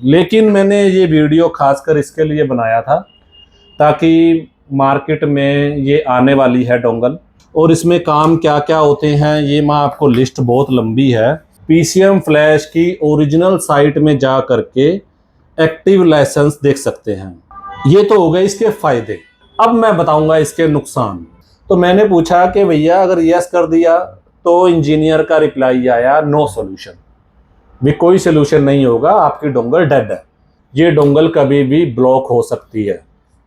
लेकिन मैंने ये वीडियो खासकर इसके लिए बनाया था ताकि मार्केट में ये आने वाली है डोंगल, और इसमें काम क्या क्या होते हैं ये मैं आपको लिस्ट बहुत लंबी है। पीसीएम फ्लैश की ओरिजिनल साइट में जा करके एक्टिव लाइसेंस देख सकते हैं। ये तो हो गए इसके फायदे। अब मैं बताऊंगा इसके नुकसान। तो मैंने पूछा कि भैया अगर यस कर दिया तो इंजीनियर का रिप्लाई आया नो सॉल्यूशन, भी कोई सॉल्यूशन नहीं होगा, आपकी डोंगल डेड है, ये डोंगल कभी भी ब्लॉक हो सकती है।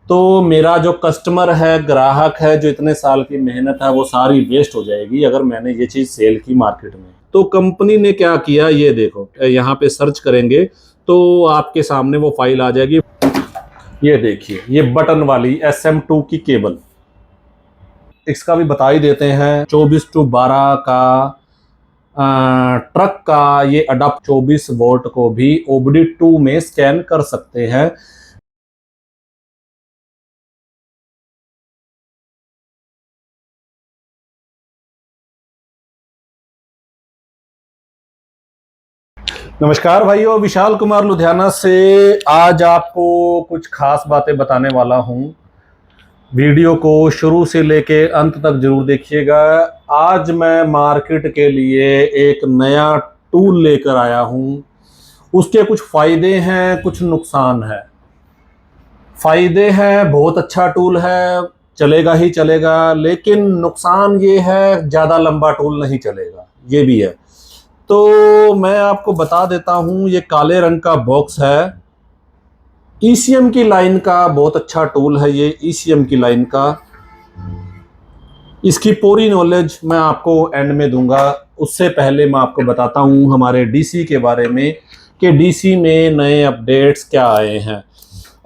तो मेरा जो कस्टमर है, ग्राहक है, जो इतने साल की मेहनत है वो सारी वेस्ट हो जाएगी अगर मैंने ये चीज़ सेल की मार्केट में। तो कंपनी ने क्या किया ये देखो, यहाँ पे सर्च करेंगे तो आपके सामने वो फाइल आ जाएगी। ये देखिए, ये बटन वाली SM2 की केबल, इसका भी बता ही देते हैं। 24/12 का ट्रक का ये अडाप्ट 24 वोल्ट को भी OBD2 में स्कैन कर सकते हैं। नमस्कार भाइयों, विशाल कुमार लुधियाना से आज आपको कुछ खास बातें बताने वाला हूं। वीडियो को शुरू से लेके अंत तक जरूर देखिएगा। आज मैं मार्केट के लिए एक नया टूल लेकर आया हूं। उसके कुछ फायदे हैं, कुछ नुकसान है। फायदे हैं, बहुत अच्छा टूल है, चलेगा ही चलेगा, लेकिन नुकसान ये है ज़्यादा लंबा टूल नहीं चलेगा, ये भी है। तो मैं आपको बता देता हूं, ये काले रंग का बॉक्स है, ECM की लाइन का बहुत अच्छा टूल है ये, ECM की लाइन का। इसकी पूरी नॉलेज मैं आपको एंड में दूंगा। उससे पहले मैं आपको बताता हूं हमारे DC के बारे में कि DC में नए अपडेट्स क्या आए हैं।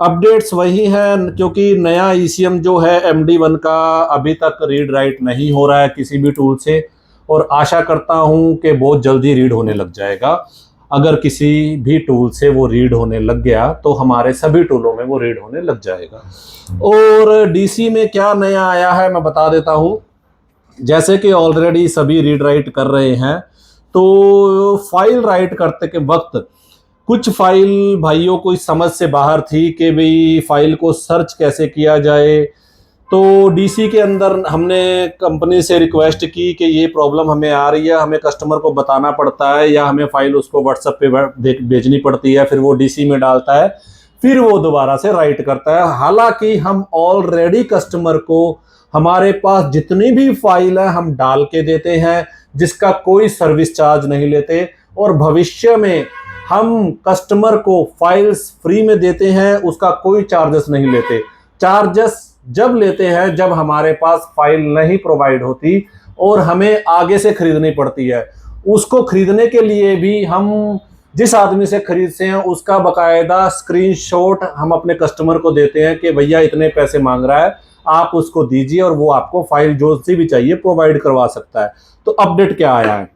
अपडेट्स वही हैं, क्योंकि नया ECM जो है MD1 का अभी तक रीड राइट नहीं हो रहा है किसी भी टूल से, और आशा करता हूं कि बहुत जल्दी रीड होने लग जाएगा। अगर किसी भी टूल से वो रीड होने लग गया तो हमारे सभी टूलों में वो रीड होने लग जाएगा। और DC में क्या नया आया है मैं बता देता हूं। जैसे कि ऑलरेडी सभी रीड राइट कर रहे हैं, तो फाइल राइट करते के वक्त कुछ फाइल भाइयों को इस समझ से बाहर थी कि भाई फाइल को सर्च कैसे किया जाए। तो DC के अंदर हमने कंपनी से रिक्वेस्ट की कि ये प्रॉब्लम हमें आ रही है, हमें कस्टमर को बताना पड़ता है या हमें फाइल उसको WhatsApp पे भेजनी पड़ती है, फिर वो DC में डालता है, फिर वो दोबारा से राइट करता है। हालांकि हम ऑलरेडी कस्टमर को हमारे पास जितनी भी फाइल है हम डाल के देते हैं, जिसका कोई सर्विस चार्ज नहीं लेते, और भविष्य में हम कस्टमर को फाइल्स फ्री में देते हैं, उसका कोई चार्जेस नहीं लेते। चार्जेस जब लेते हैं जब हमारे पास फाइल नहीं प्रोवाइड होती और हमें आगे से खरीदनी पड़ती है। उसको खरीदने के लिए भी हम जिस आदमी से खरीदते हैं उसका बकायदा स्क्रीनशॉट हम अपने कस्टमर को देते हैं कि भैया इतने पैसे मांग रहा है, आप उसको दीजिए और वो आपको फाइल जो सी भी चाहिए प्रोवाइड करवा सकता है। तो अपडेट क्या आया है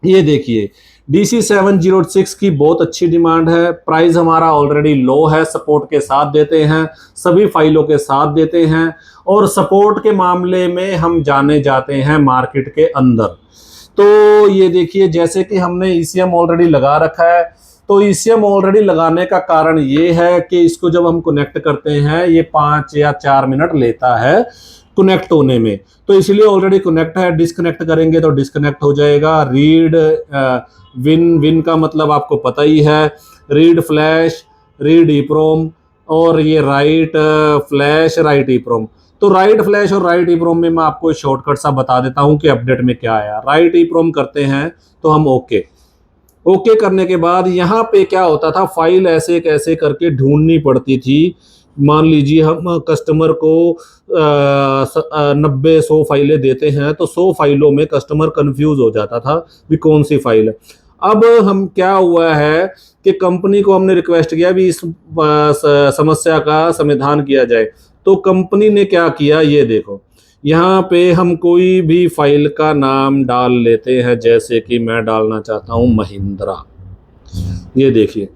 ये देखिए। DC706 की बहुत अच्छी डिमांड है। प्राइस हमारा ऑलरेडी लो है, सपोर्ट के साथ देते हैं, सभी फाइलों के साथ देते हैं, और सपोर्ट के मामले में हम जाने जाते हैं मार्केट के अंदर। तो ये देखिए, जैसे कि हमने ECM ऑलरेडी लगा रखा है, तो ECM ऑलरेडी लगाने का कारण ये है कि इसको जब हम कनेक्ट करते हैं ये 5 या 4 मिनट लेता है कनेक्ट होने में, तो इसलिए ऑलरेडी कनेक्ट है। डिस्कनेक्ट करेंगे तो डिस्कनेक्ट हो जाएगा। रीड विन का मतलब आपको पता ही है, रीड फ्लैश, रीड EEPROM, और ये राइट फ्लैश, राइट EEPROM। तो राइट फ्लैश और राइट EEPROM में मैं आपको शॉर्टकट सा बता देता हूं कि अपडेट में क्या आया। राइट EEPROM करते हैं तो हम ओके करने के बाद यहाँ पे क्या होता था, फाइल ऐसे कैसे करके ढूंढनी पड़ती थी। मान लीजिए हम कस्टमर को 90-100 फाइलें देते हैं, तो 100 फाइलों में कस्टमर कंफ्यूज हो जाता था भी कौन सी फाइल है। अब हम क्या हुआ है कि कंपनी को हमने रिक्वेस्ट किया भी इस समस्या का समाधान किया जाए। तो कंपनी ने क्या किया ये देखो, यहाँ पे हम कोई भी फाइल का नाम डाल लेते हैं, जैसे कि मैं डालना चाहता हूँ महिंद्रा। ये देखिए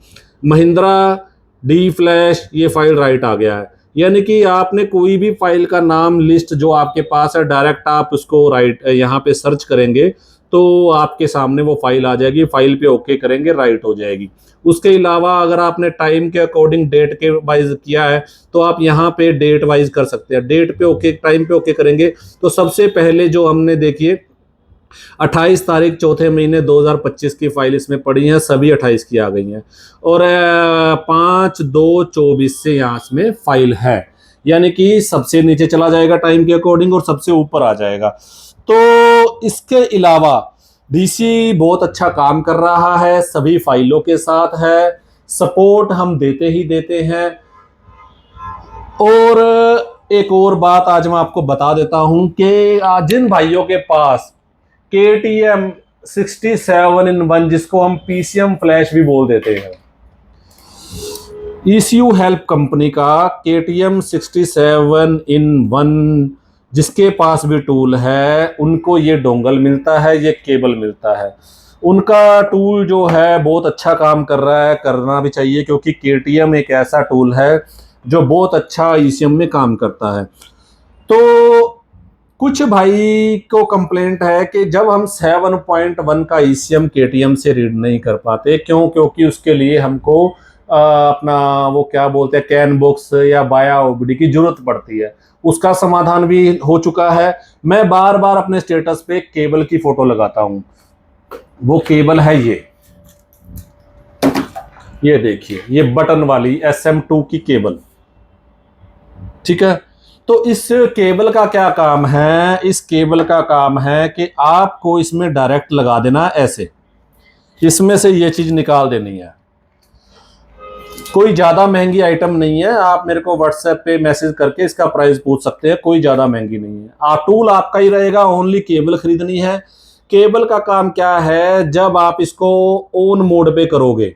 महिंद्रा D फ्लैश, ये फाइल राइट आ गया है। यानी कि आपने कोई भी फाइल का नाम लिस्ट जो आपके पास है, डायरेक्ट आप उसको राइट यहाँ पे सर्च करेंगे तो आपके सामने वो फाइल आ जाएगी, फाइल पे ओके करेंगे, राइट हो जाएगी। उसके अलावा अगर आपने टाइम के अकॉर्डिंग डेट के वाइज किया है तो आप यहाँ पे डेट वाइज कर सकते हैं। डेट पे ओके, टाइम पे ओके करेंगे तो सबसे पहले जो हमने देखिए 28 तारीख चौथे महीने 2025 की फाइल इसमें पड़ी है, सभी 28 की आ गई हैं। और 5/2/24 से यहाँ में फाइल है, यानी कि सबसे नीचे चला जाएगा टाइम के अकॉर्डिंग और सबसे ऊपर आ जाएगा। तो इसके अलावा डीसी बहुत अच्छा काम कर रहा है, सभी फाइलों के साथ है, सपोर्ट हम देते ही देते हैं। और एक और बात आज मैं आपको बता देता हूं कि जिन भाइयों के पास KTM 67 in 1, जिसको हम PCM फ्लैश भी बोल देते हैं, ECU हेल्प कंपनी का KTM 67 in 1, जिसके पास भी टूल है उनको ये डोंगल मिलता है, ये केबल मिलता है। उनका टूल जो है बहुत अच्छा काम कर रहा है, करना भी चाहिए, क्योंकि KTM एक ऐसा टूल है जो बहुत अच्छा ECM में काम करता है। तो कुछ भाई को कंप्लेंट है कि जब हम 7.1 का ECM KTM से रीड नहीं कर पाते, क्यों? क्योंकि उसके लिए हमको अपना वो क्या बोलते हैं कैन बॉक्स या बाया OBD की जरूरत पड़ती है। उसका समाधान भी हो चुका है। मैं बार बार अपने स्टेटस पे केबल की फोटो लगाता हूं, वो केबल है ये देखिए, ये बटन वाली SM2 की केबल, ठीक है। तो इस केबल का क्या काम है? इस केबल का काम है कि आपको इसमें डायरेक्ट लगा देना, ऐसे इसमें से ये चीज निकाल देनी है। कोई ज्यादा महंगी आइटम नहीं है, आप मेरे को व्हाट्सएप पे मैसेज करके इसका प्राइस पूछ सकते हैं, कोई ज्यादा महंगी नहीं है। टूल आपका ही रहेगा, ओनली केबल खरीदनी है। केबल का काम क्या है, जब आप इसको ऑन मोड पे करोगे,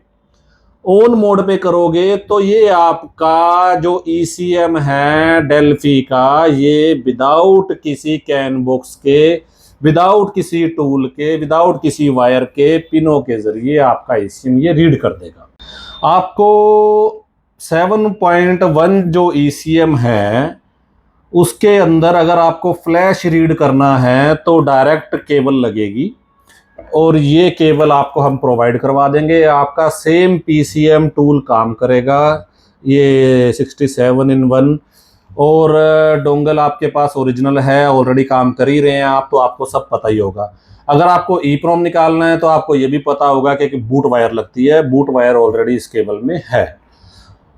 ऑन मोड पे करोगे तो ये आपका जो ECM है डेल्फी का, ये विदाउट किसी कैन बॉक्स के, विदाउट किसी टूल के, विदाउट किसी वायर के, पिनों के जरिए आपका ECM ये रीड कर देगा। आपको 7.1 जो ECM है उसके अंदर अगर आपको फ्लैश रीड करना है तो डायरेक्ट केबल लगेगी, और ये केबल आपको हम प्रोवाइड करवा देंगे। आपका सेम PCM टूल काम करेगा, ये 67 in 1, और डोंगल आपके पास ओरिजिनल है, ऑलरेडी काम कर ही रहे हैं आप, तो आपको सब पता ही होगा। अगर आपको EEPROM निकालना है तो आपको ये भी पता होगा कि बूट वायर लगती है, बूट वायर ऑलरेडी इस केबल में है।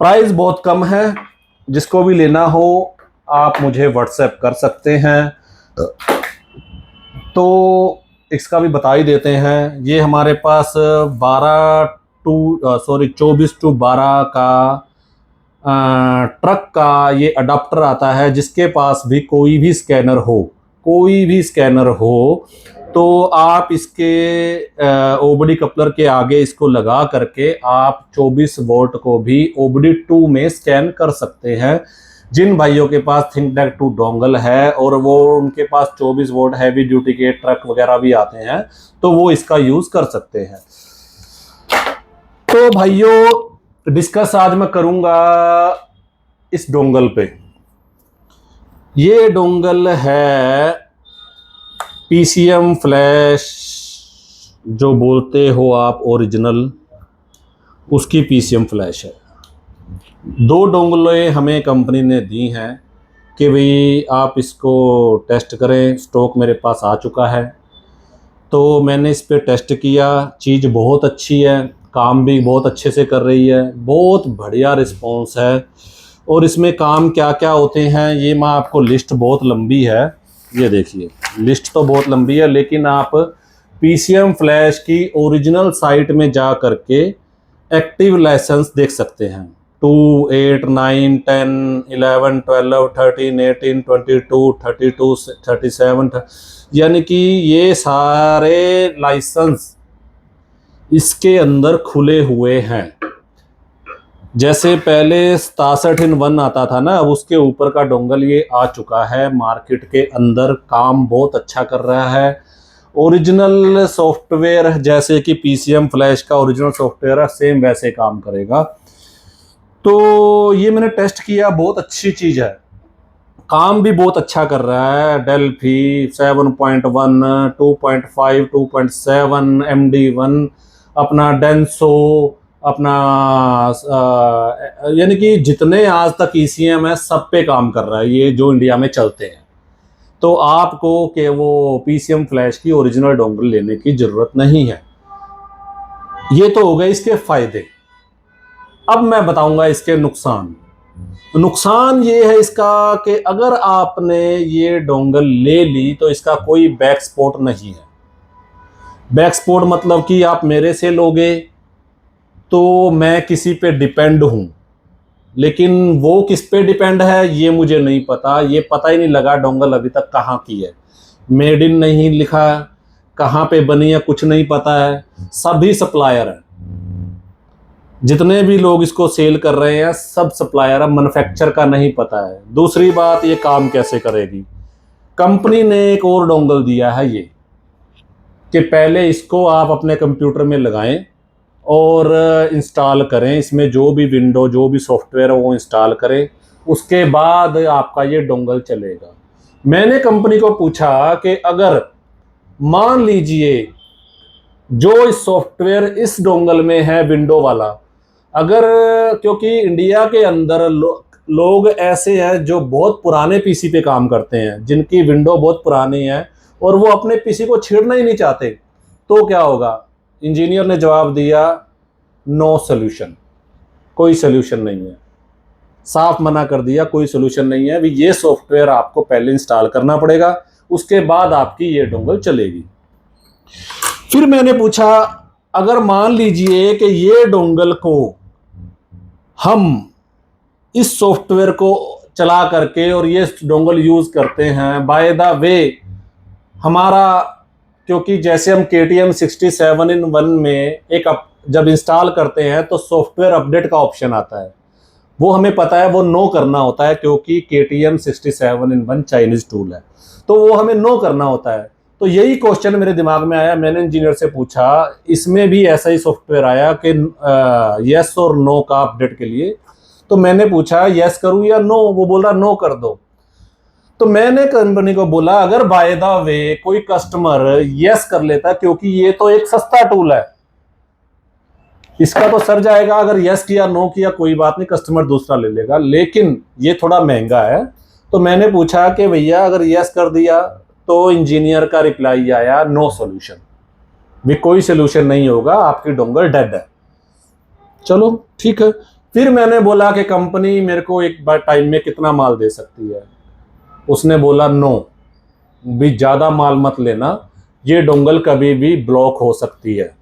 प्राइस बहुत कम है, जिसको भी लेना हो आप मुझे व्हाट्सएप कर सकते हैं। तो इसका भी बता ही देते हैं, ये हमारे पास 24/12 का ट्रक का ये अडाप्टर आता है, जिसके पास भी कोई भी स्कैनर हो, तो आप इसके OBD कपलर के आगे इसको लगा करके आप 24 वोल्ट को भी OBD2 में स्कैन कर सकते हैं। जिन भाइयों के पास ThinkTech 2 डोंगल है और वो उनके पास 24 वोल्ट हैवी ड्यूटी के ट्रक वगैरह भी आते हैं, तो वो इसका यूज कर सकते हैं। तो भाइयों डिस्कस आज मैं करूंगा इस डोंगल पे। ये डोंगल है PCM फ्लैश, जो बोलते हो आप ओरिजिनल, उसकी PCM फ्लैश है। 2 डोंगलें हमें कंपनी ने दी हैं कि भाई आप इसको टेस्ट करें। स्टॉक मेरे पास आ चुका है, तो मैंने इस पे टेस्ट किया, चीज़ बहुत अच्छी है, काम भी बहुत अच्छे से कर रही है, बहुत बढ़िया रिस्पॉन्स है। और इसमें काम क्या क्या होते हैं ये मैं आपको, लिस्ट बहुत लंबी है, ये देखिए लिस्ट तो बहुत लंबी है, लेकिन आप PCM फ्लैश की ओरिजिनल साइट में जा करके एक्टिव लाइसेंस देख सकते हैं। 2, 8, 9, 10, 11, 12, 13, 18, 22, 32, 37, यानी कि ये सारे लाइसेंस इसके अंदर खुले हुए हैं। जैसे पहले 67 in 1 आता था ना, अब उसके ऊपर का डोंगल ये आ चुका है मार्केट के अंदर, काम बहुत अच्छा कर रहा है। ओरिजिनल सॉफ्टवेयर जैसे कि PCM फ्लैश का ओरिजिनल सॉफ्टवेयर है, सेम वैसे काम करेगा। तो ये मैंने टेस्ट किया, बहुत अच्छी चीज़ है। काम भी बहुत अच्छा कर रहा है। डेल्फी 7.1, 2.5, 2.7, MD1, अपना डेंसो, अपना यानी कि जितने आज तक ECM है सब पे काम कर रहा है ये जो इंडिया में चलते हैं। तो आपको कि वो PCM फ्लैश की ओरिजिनल डोंगल लेने की जरूरत नहीं है। ये तो हो गए इसके फायदे। अब मैं बताऊंगा इसके नुकसान। नुकसान ये है इसका कि अगर आपने ये डोंगल ले ली तो इसका कोई बैक सपोर्ट नहीं है। बैक सपोर्ट मतलब कि आप मेरे से लोगे तो मैं किसी पे डिपेंड हूं, लेकिन वो किस पे डिपेंड है ये मुझे नहीं पता। ये पता ही नहीं लगा डोंगल अभी तक कहाँ की है, मेड इन नहीं लिखा, कहाँ पे बनी है कुछ नहीं पता है। सभी सप्लायर हैं, जितने भी लोग इसको सेल कर रहे हैं सब सप्लायर है, मैन्युफैक्चर का नहीं पता है। दूसरी बात, ये काम कैसे करेगी। कंपनी ने एक और डोंगल दिया है ये कि पहले इसको आप अपने कंप्यूटर में लगाएं और इंस्टॉल करें, इसमें जो भी विंडो जो भी सॉफ्टवेयर है वो इंस्टॉल करें, उसके बाद आपका ये डोंगल चलेगा। मैंने कंपनी को पूछा कि अगर मान लीजिए जो इस सॉफ्टवेयर इस डोंगल में है विंडो वाला, अगर क्योंकि इंडिया के अंदर लोग ऐसे हैं जो बहुत पुराने पीसी पे काम करते हैं, जिनकी विंडो बहुत पुरानी है और वो अपने पीसी को छेड़ना ही नहीं चाहते, तो क्या होगा। इंजीनियर ने जवाब दिया नो सोल्यूशन, कोई सोल्यूशन नहीं है। साफ मना कर दिया कोई सोल्यूशन नहीं है। अभी ये सॉफ्टवेयर आपको पहले इंस्टॉल करना पड़ेगा, उसके बाद आपकी ये डोंगल चलेगी। फिर मैंने पूछा अगर मान लीजिए कि ये डोंगल को हम इस सॉफ्टवेयर को चला करके और ये डोंगल यूज करते हैं, बाय द वे हमारा, क्योंकि जैसे हम KTM 67-in-1 में एक जब इंस्टॉल करते हैं तो सॉफ्टवेयर अपडेट का ऑप्शन आता है, वो हमें पता है वो नो करना होता है, क्योंकि KTM 67-in-1 चाइनीज टूल है तो वो हमें नो करना होता है। तो यही क्वेश्चन मेरे दिमाग में आया, मैंने इंजीनियर से पूछा इसमें भी ऐसा ही सॉफ्टवेयर आया कि यस और नो का अपडेट के लिए। तो मैंने पूछा यस करूं या नो, वो बोल रहा नो कर दो। तो मैंने कंपनी को बोला अगर बाय द वे कोई कस्टमर यस कर लेता, क्योंकि ये तो एक सस्ता टूल है, इसका तो सर जाएगा, अगर यस किया नो किया कोई बात नहीं, कस्टमर दूसरा ले लेगा, लेकिन ये थोड़ा महंगा है। तो मैंने पूछा कि भैया अगर यस कर दिया, तो इंजीनियर का रिप्लाई आया नो सॉल्यूशन, भी कोई सॉल्यूशन नहीं होगा, आपकी डोंगल डेड है। चलो ठीक है। फिर मैंने बोला कि कंपनी मेरे को एक बार टाइम में कितना माल दे सकती है। उसने बोला नो, भी ज़्यादा माल मत लेना, ये डोंगल कभी भी ब्लॉक हो सकती है।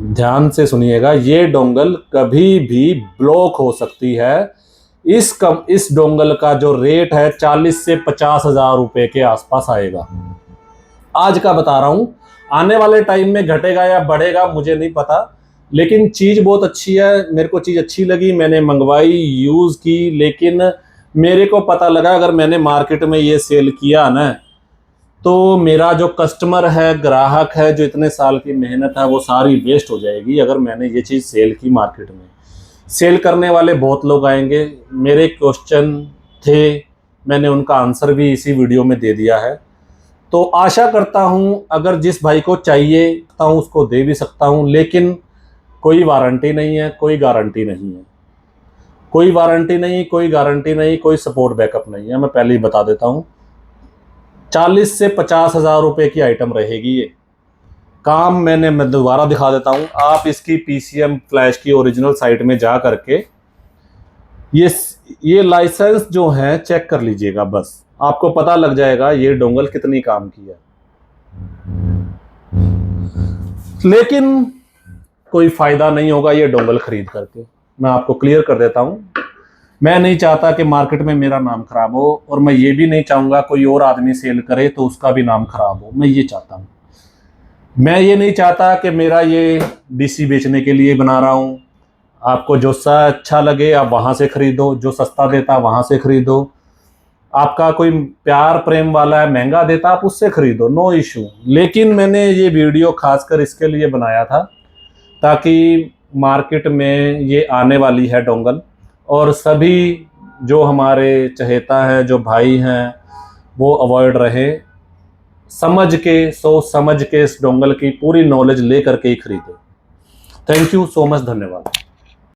ध्यान से सुनिएगा, ये डोंगल कभी भी ब्लॉक हो सकती है। इस डोंगल का जो रेट है 40 से 50 हजार रुपए के आसपास आएगा। आज का बता रहा हूं, आने वाले टाइम में घटेगा या बढ़ेगा मुझे नहीं पता, लेकिन चीज़ बहुत अच्छी है, मेरे को चीज़ अच्छी लगी, मैंने मंगवाई, यूज़ की। लेकिन मेरे को पता लगा अगर मैंने मार्केट में ये सेल किया ना, तो मेरा जो कस्टमर है, ग्राहक है, जो इतने साल की मेहनत है वो सारी वेस्ट हो जाएगी अगर मैंने ये चीज़ सेल की मार्केट में। सेल करने वाले बहुत लोग आएंगे, मेरे क्वेश्चन थे, मैंने उनका आंसर भी इसी वीडियो में दे दिया है। तो आशा करता हूं अगर जिस भाई को चाहिए उसको दे भी सकता हूं, लेकिन कोई वारंटी नहीं है, कोई गारंटी नहीं है, कोई वारंटी नहीं, कोई गारंटी नहीं, कोई सपोर्ट बैकअप नहीं है। मैं पहले ही बता देता हूं, 40 से 50 हजार रुपए की आइटम रहेगी ये। काम मैं दोबारा दिखा देता हूं, आप इसकी PCM फ्लैश की ओरिजिनल साइट में जा करके ये लाइसेंस जो है चेक कर लीजिएगा, बस आपको पता लग जाएगा ये डोंगल कितनी काम की है। लेकिन कोई फायदा नहीं होगा ये डोंगल खरीद करके, मैं आपको क्लियर कर देता हूं। मैं नहीं चाहता कि मार्केट में मेरा नाम खराब हो, और मैं ये भी नहीं चाहूंगा कोई और आदमी सेल करे तो उसका भी नाम खराब हो। मैं ये चाहता हूं, मैं ये नहीं चाहता कि मेरा ये DC बेचने के लिए बना रहा हूं। आपको जो सा अच्छा लगे आप वहां से खरीदो, जो सस्ता देता वहां से खरीदो, आपका कोई प्यार प्रेम वाला है महंगा देता आप उससे खरीदो, नो इशू। लेकिन मैंने ये वीडियो खासकर इसके लिए बनाया था ताकि मार्केट में ये आने वाली है डोंगल, और सभी जो हमारे चहेता है, जो भाई हैं, वो अवॉइड रहे। समझ के, सोच समझ के इस डोंगल की पूरी नॉलेज ले करके ही खरीदे। थैंक यू सो मच, धन्यवाद।